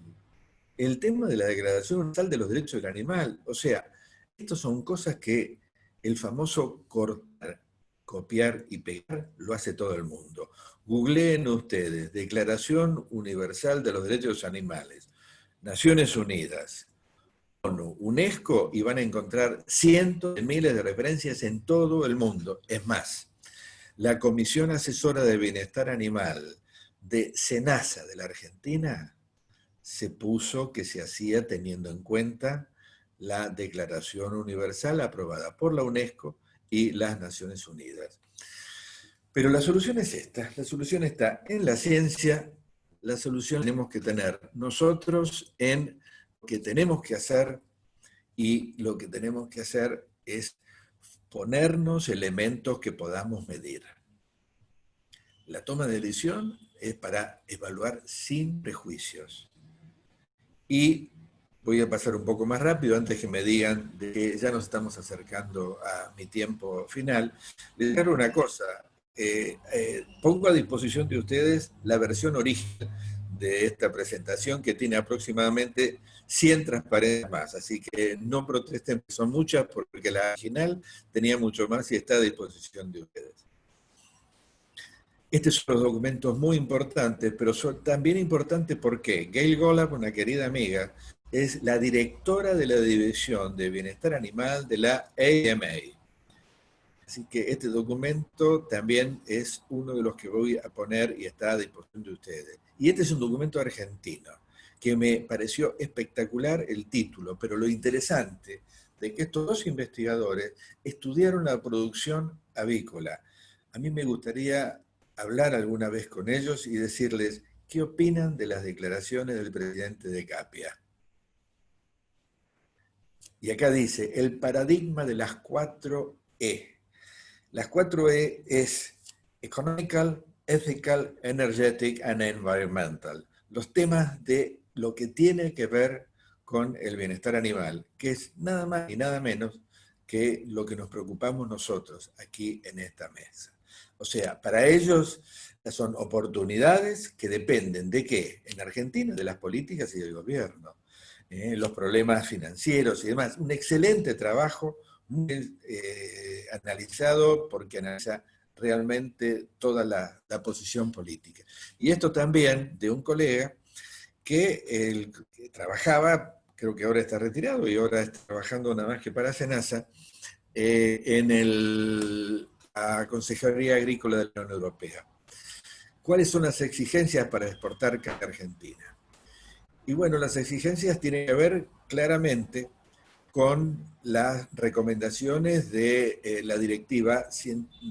El tema de la Declaración Universal de los Derechos del Animal. O sea, estas son cosas que el famoso cortar, copiar y pegar lo hace todo el mundo. Googleen ustedes, Declaración Universal de los Derechos de los Animales, Naciones Unidas, ONU, UNESCO, y van a encontrar cientos de miles de referencias en todo el mundo. Es más, la Comisión Asesora de Bienestar Animal de SENASA de la Argentina se puso que se hacía teniendo en cuenta la Declaración Universal aprobada por la UNESCO y las Naciones Unidas. Pero la solución es esta, la solución está en la ciencia, la solución la tenemos que tener nosotros en lo que tenemos que hacer, y lo que tenemos que hacer es ponernos elementos que podamos medir. La toma de decisión es para evaluar sin prejuicios. Y voy a pasar un poco más rápido antes que me digan de que ya nos estamos acercando a mi tiempo final. Les digo una cosa, pongo a disposición de ustedes la versión original de esta presentación, que tiene aproximadamente 100 transparencias más, así que no protesten, son muchas, porque la original tenía mucho más y está a disposición de ustedes. Estos son los documentos muy importantes, pero son también importantes porque Gail Golab, una querida amiga, es la directora de la División de Bienestar Animal de la AMA. Así que este documento también es uno de los que voy a poner y está a disposición de ustedes. Y este es un documento argentino, que me pareció espectacular el título, pero lo interesante de que estos dos investigadores estudiaron la producción avícola. A mí me gustaría hablar alguna vez con ellos y decirles qué opinan de las declaraciones del presidente de Capia. Y acá dice, el paradigma de las 4E. Las 4E es Economical, Ethical, Energetic and Environmental. Los temas de lo que tiene que ver con el bienestar animal, que es nada más y nada menos que lo que nos preocupamos nosotros aquí en esta mesa. O sea, para ellos son oportunidades que dependen de ¿qué? En Argentina, de las políticas y del gobierno. Los problemas financieros y demás. Un excelente trabajo, muy analizado, porque analiza realmente toda la posición política. Y esto también de un colega que trabajaba, creo que ahora está retirado y ahora está trabajando nada más que para SENASA, en la Consejería Agrícola de la Unión Europea. ¿Cuáles son las exigencias para exportar carne a Argentina? Y bueno, las exigencias tienen que ver claramente con las recomendaciones de la directiva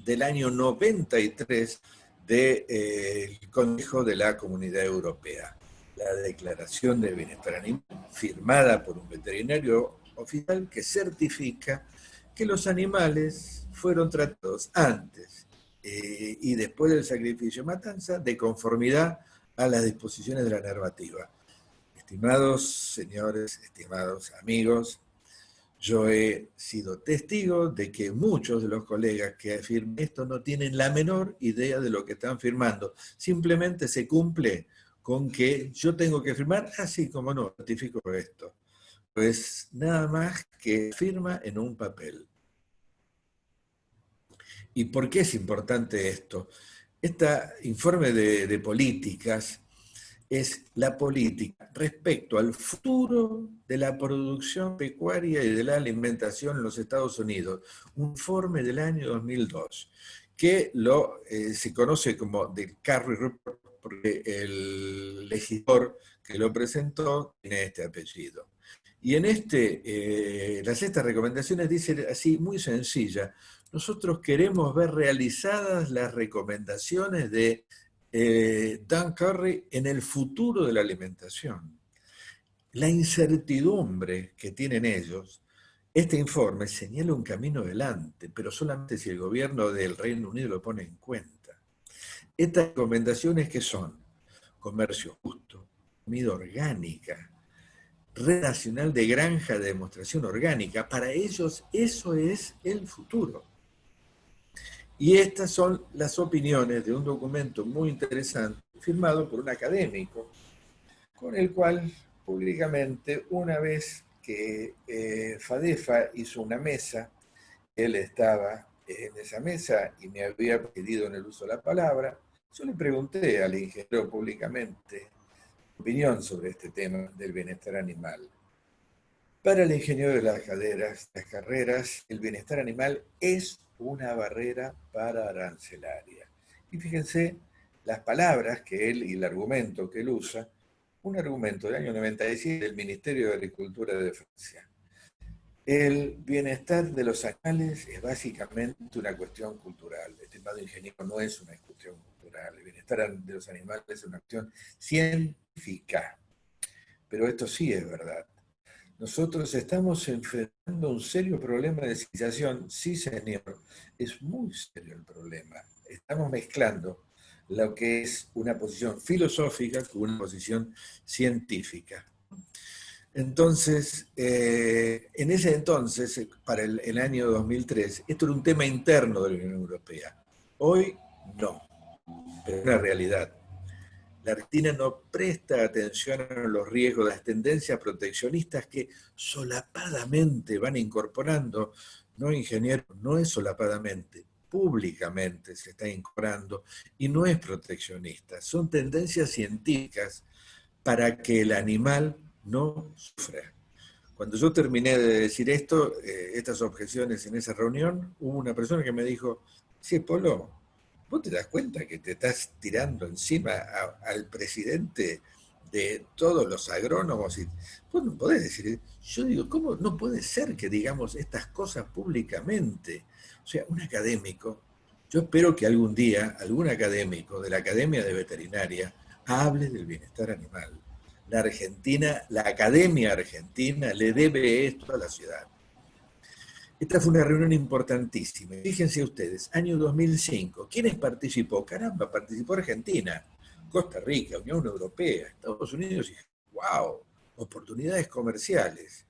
del año 93 del Consejo de la Comunidad Europea. La Declaración de Bienestar Animal, firmada por un veterinario oficial que certifica que los animales fueron tratados antes y después del sacrificio matanza de conformidad a las disposiciones de la normativa. Estimados señores, estimados amigos, yo he sido testigo de que muchos de los colegas que afirman esto no tienen la menor idea de lo que están firmando. Simplemente se cumple con que yo tengo que firmar, así como no, ratifico esto. Pues nada más que firma en un papel. ¿Y por qué es importante esto? Este informe de políticas es la política respecto al futuro de la producción pecuaria y de la alimentación en los Estados Unidos, un informe del año 2002, que se conoce como The Carey Report, porque el legislador que lo presentó tiene este apellido. Y en las estas recomendaciones dice así, muy sencilla, nosotros queremos ver realizadas las recomendaciones de Dan Carey en el futuro de la alimentación. La incertidumbre que tienen ellos, este informe señala un camino adelante, pero solamente si el gobierno del Reino Unido lo pone en cuenta. Estas recomendaciones que son comercio justo, comida orgánica, red nacional de granja de demostración orgánica, para ellos eso es el futuro. Y estas son las opiniones de un documento muy interesante, firmado por un académico, con el cual públicamente, una vez que FADEFA hizo una mesa, él estaba en esa mesa y me había pedido en el uso de la palabra, yo le pregunté al ingeniero públicamente su opinión sobre este tema del bienestar animal. Para el ingeniero de las carreras, el bienestar animal es una barrera para arancelaria. Y fíjense las palabras que él y el argumento que él usa, un argumento del año 97 del Ministerio de Agricultura de Francia. El bienestar de los animales es básicamente una cuestión cultural. Estimado ingeniero, no es una cuestión cultural. animal. El bienestar de los animales es una cuestión científica. Pero esto sí es verdad. Nosotros estamos enfrentando un serio problema de civilización. Sí, señor, es muy serio el problema. Estamos mezclando lo que es una posición filosófica con una posición científica. Entonces, en ese entonces, para el año 2003, esto era un tema interno de la Unión Europea. Hoy no, pero es una realidad. La Argentina no presta atención a los riesgos, las tendencias proteccionistas que solapadamente van incorporando. No, ingeniero, no es solapadamente, públicamente se está incorporando y no es proteccionista. Son tendencias científicas para que el animal no sufra. Cuando yo terminé de decir esto, estas objeciones en esa reunión, hubo una persona que me dijo, sí, Polo, ¿vos te das cuenta que te estás tirando encima al presidente de todos los agrónomos? Y vos no podés decir, yo digo, ¿cómo no puede ser que digamos estas cosas públicamente? O sea, un académico, yo espero que algún día algún académico de la Academia de Veterinaria hable del bienestar animal. La Argentina, la Academia Argentina le debe esto a la ciudad. Esta fue una reunión importantísima. Fíjense ustedes, año 2005, ¿quiénes participó? Caramba, participó Argentina, Costa Rica, Unión Europea, Estados Unidos, y wow, oportunidades comerciales.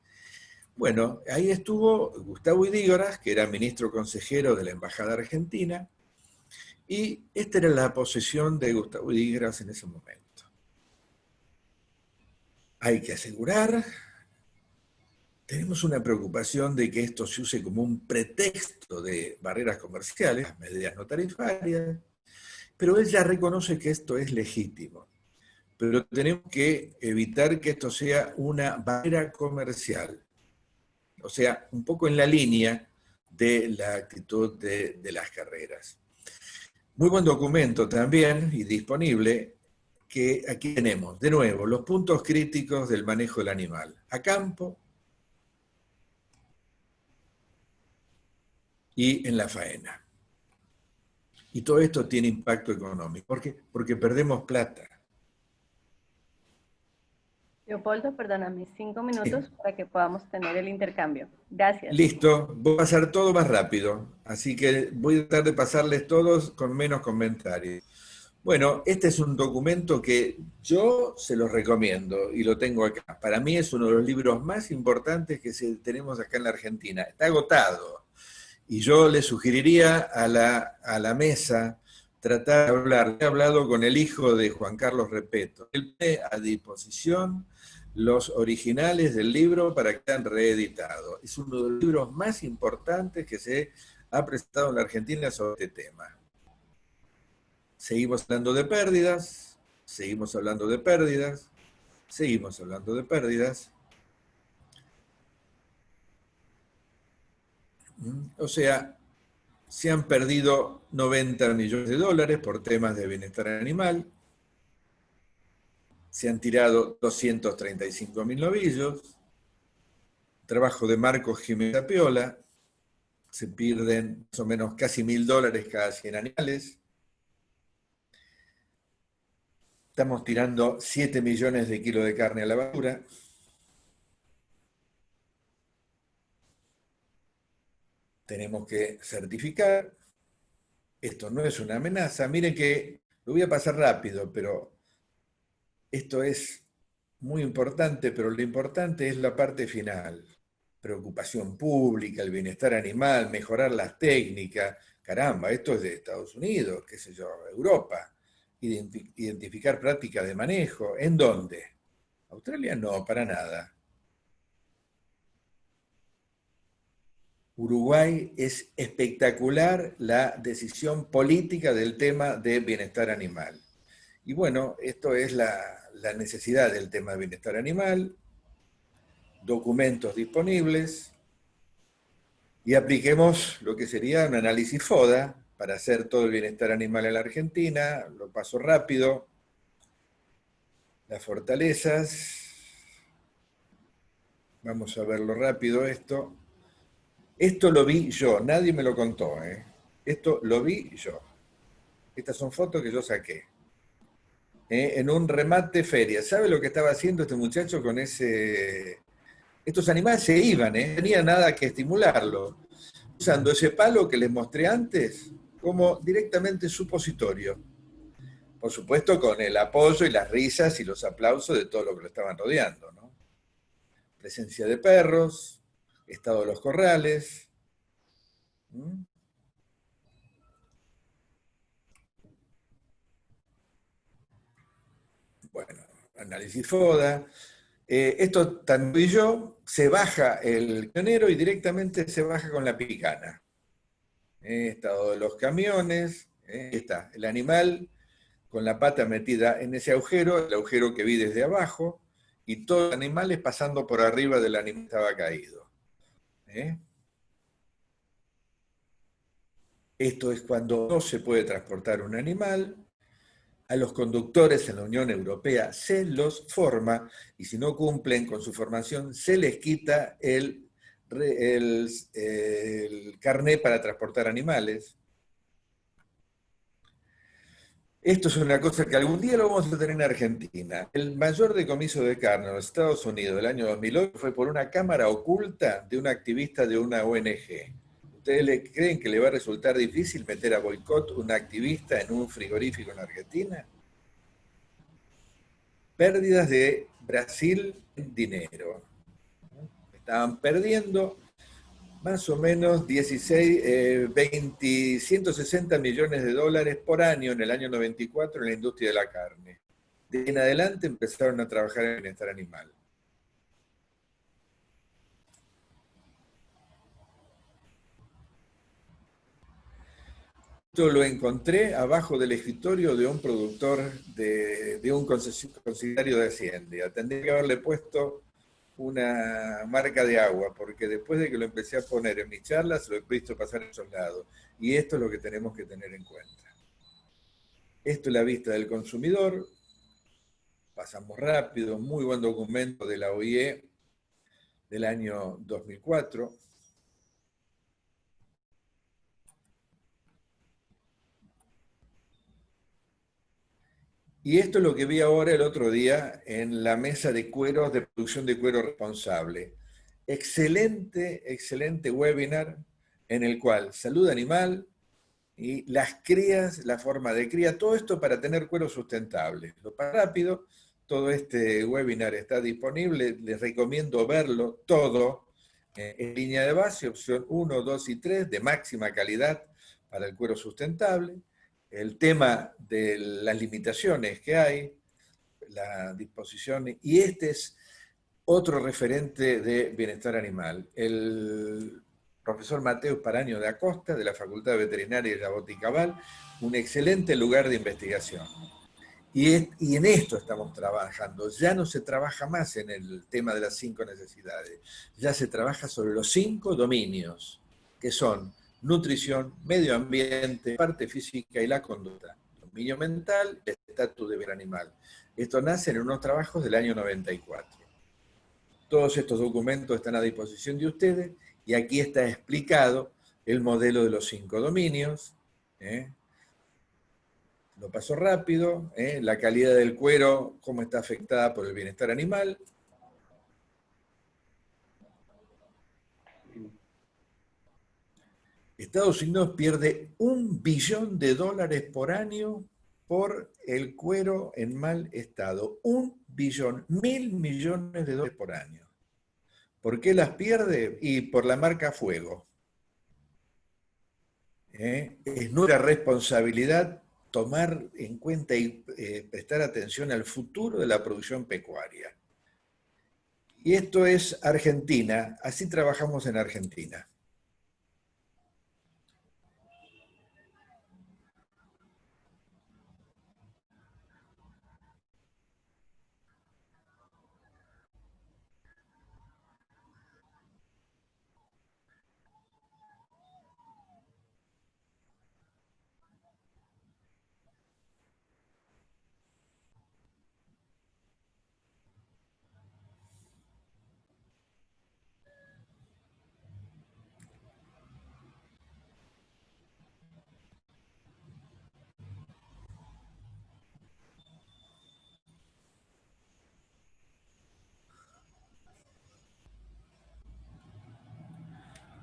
Bueno, ahí estuvo Gustavo Idígoras, que era ministro consejero de la Embajada Argentina, y esta era la posición de Gustavo Idígoras en ese momento. Hay que asegurar, tenemos una preocupación de que esto se use como un pretexto de barreras comerciales, medidas no tarifarias, pero él ya reconoce que esto es legítimo. Pero tenemos que evitar que esto sea una barrera comercial. O sea, un poco en la línea de la actitud de las carreras. Muy buen documento también, y disponible, que aquí tenemos, de nuevo, los puntos críticos del manejo del animal. A campo y en la faena. Y todo esto tiene impacto económico. ¿Por qué? Porque perdemos plata. Leopoldo, perdóname, 5 minutos Sí. para que podamos tener el intercambio. Gracias. Listo, voy a pasar todo más rápido, así que voy a tratar de pasarles todos con menos comentarios. Bueno, este es un documento que yo se los recomiendo y lo tengo acá. Para mí es uno de los libros más importantes que tenemos acá en la Argentina. Está agotado y yo le sugeriría a la mesa tratar de hablar. He hablado con el hijo de Juan Carlos Repeto. Él pone a disposición los originales del libro para que sean reeditados. Es uno de los libros más importantes que se ha presentado en la Argentina sobre este tema. Seguimos hablando de pérdidas, seguimos hablando de pérdidas, seguimos hablando de pérdidas. O sea, se han perdido 90 millones de dólares por temas de bienestar animal, se han tirado 235.000 novillos, trabajo de Marcos Jiménez Tapiola, se pierden más o menos casi $1.000 cada 100 animales. Estamos tirando 7 millones de kilos de carne a la basura. Tenemos que certificar. Esto no es una amenaza. Miren que lo voy a pasar rápido, pero esto es muy importante, pero lo importante es la parte final. Preocupación pública, el bienestar animal, mejorar las técnicas. Caramba, esto es de Estados Unidos, qué sé yo, Europa. Identificar prácticas de manejo. ¿En dónde? Australia no, para nada. Uruguay es espectacular la decisión política del tema de bienestar animal. Y bueno, esto es la necesidad del tema de bienestar animal, documentos disponibles, y apliquemos lo que sería un análisis FODA para hacer todo el bienestar animal en la Argentina. Lo paso rápido. Las fortalezas. Vamos a verlo rápido esto. Esto lo vi yo, nadie me lo contó, ¿eh? Esto lo vi yo. Estas son fotos que yo saqué. En un remate feria. ¿Sabe lo que estaba haciendo este muchacho con ese? Estos animales se iban, no tenía nada que estimularlo. Usando ese palo que les mostré antes como directamente supositorio. Por supuesto, con el apoyo y las risas y los aplausos de todo lo que lo estaban rodeando, ¿no? Presencia de perros, estado de los corrales. ¿Mm? Bueno, análisis FODA. Esto tanto y yo, se baja el camionero y directamente se baja con la picana. Estado de los camiones, está el animal con la pata metida en ese agujero, el agujero que vi desde abajo, y todos los animales pasando por arriba del animal que estaba caído. Esto es cuando no se puede transportar un animal. A los conductores en la Unión Europea se los forma y si no cumplen con su formación se les quita el carné para transportar animales. Esto es una cosa que algún día lo vamos a tener en Argentina. El mayor decomiso de carne en los Estados Unidos del año 2008 fue por una cámara oculta de un activista de una ONG. ¿Ustedes creen que le va a resultar difícil meter a boicot un activista en un frigorífico en Argentina? Pérdidas de Brasil en dinero. Estaban perdiendo más o menos 160 millones de dólares por año en el año 94 en la industria de la carne. De ahí en adelante empezaron a trabajar en bienestar animal. Esto lo encontré abajo del escritorio de un productor, de un concesionario de Hacienda. Tendría que haberle puesto una marca de agua, porque después de que lo empecé a poner en mis charlas, lo he visto pasar en esos lados. Y esto es lo que tenemos que tener en cuenta. Esto es la vista del consumidor. Pasamos rápido, muy buen documento de la OIE del año 2004. Y esto es lo que vi ahora el otro día en la mesa de cueros, de producción de cuero responsable. Excelente, excelente webinar en el cual salud animal y las crías, la forma de cría, todo esto para tener cuero sustentable. Lo para rápido, todo este webinar está disponible, les recomiendo verlo todo en línea de base, opción 1, 2 y 3, de máxima calidad para el cuero sustentable. El tema de las limitaciones que hay, la disposición, y este es otro referente de bienestar animal. El profesor Mateus Paraño de Acosta, de la Facultad de Veterinaria y la Boticabal, un excelente lugar de investigación. Y en esto estamos trabajando. Ya no se trabaja más en el tema de las 5 necesidades. Ya se trabaja sobre los 5 dominios, que son nutrición, medio ambiente, parte física y la conducta. Dominio mental, el estatus de bien animal. Esto nace en unos trabajos del año 94. Todos estos documentos están a disposición de ustedes y aquí está explicado el modelo de los 5 dominios. Lo paso rápido. La calidad del cuero, cómo está afectada por el bienestar animal. Estados Unidos pierde $1 billón por año por el cuero en mal estado. 1 billón, 1.000 millones de dólares por año. ¿Por qué las pierde? Y por la marca Fuego. Es nuestra responsabilidad tomar en cuenta y prestar atención al futuro de la producción pecuaria. Y esto es Argentina, así trabajamos en Argentina.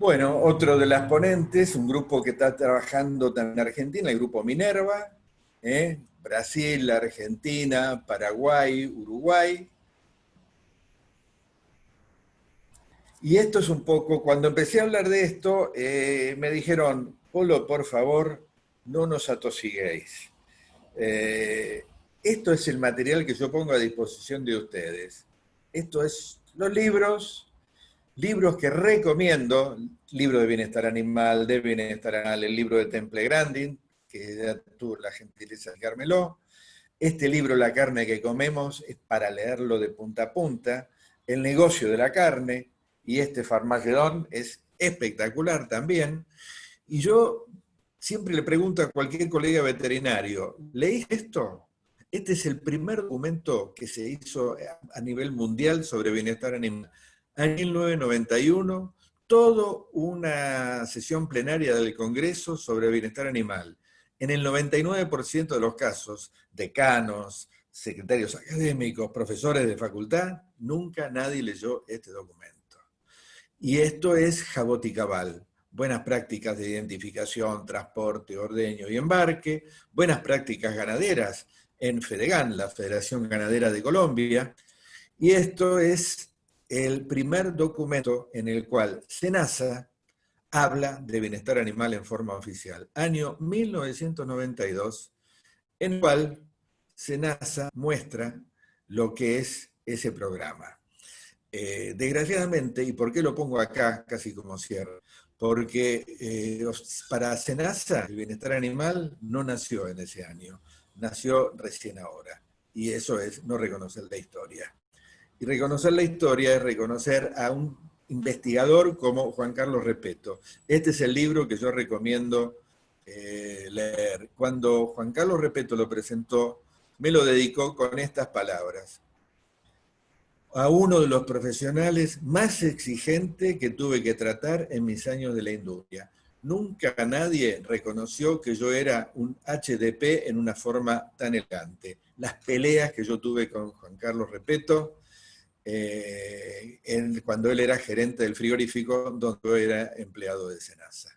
Bueno, otro de las ponentes, un grupo que está trabajando también en Argentina, el grupo Minerva, Brasil, Argentina, Paraguay, Uruguay. Y esto es un poco, cuando empecé a hablar de esto, me dijeron, Polo, por favor, no nos atosiguéis. Esto es el material que yo pongo a disposición de ustedes. Esto es los libros que recomiendo, libro de bienestar animal, el libro de Temple Grandin, que ya tuvo la gentileza de dejármelo. Este libro, La carne que comemos, es para leerlo de punta a punta. El negocio de la carne, y este Farmagedón es espectacular también. Y yo siempre le pregunto a cualquier colega veterinario, ¿leí esto? Este es el primer documento que se hizo a nivel mundial sobre bienestar animal. En 1991, toda una sesión plenaria del Congreso sobre bienestar animal. En el 99% de los casos, decanos, secretarios académicos, profesores de facultad, nunca nadie leyó este documento. Y esto es Jabot y Cabal. Buenas prácticas de identificación, transporte, ordeño y embarque, buenas prácticas ganaderas en FEDEGAN, la Federación Ganadera de Colombia, y esto es el primer documento en el cual SENASA habla de bienestar animal en forma oficial, año 1992, en el cual SENASA muestra lo que es ese programa. Desgraciadamente, ¿y por qué lo pongo acá casi como cierre? Porque para SENASA el bienestar animal no nació en ese año, nació recién ahora. Y eso es no reconocer la historia. Y reconocer la historia es reconocer a un investigador como Juan Carlos Repetto. Este es el libro que yo recomiendo leer. Cuando Juan Carlos Repetto lo presentó, me lo dedicó con estas palabras: a uno de los profesionales más exigentes que tuve que tratar en mis años de la industria. Nunca nadie reconoció que yo era un HDP en una forma tan elegante. Las peleas que yo tuve con Juan Carlos Repetto, cuando él era gerente del frigorífico, donde yo era empleado de SENASA.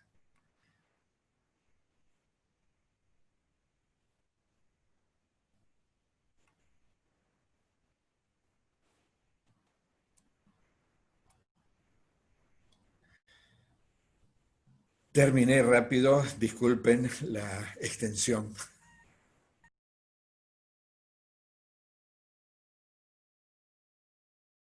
Terminé rápido, disculpen la extensión.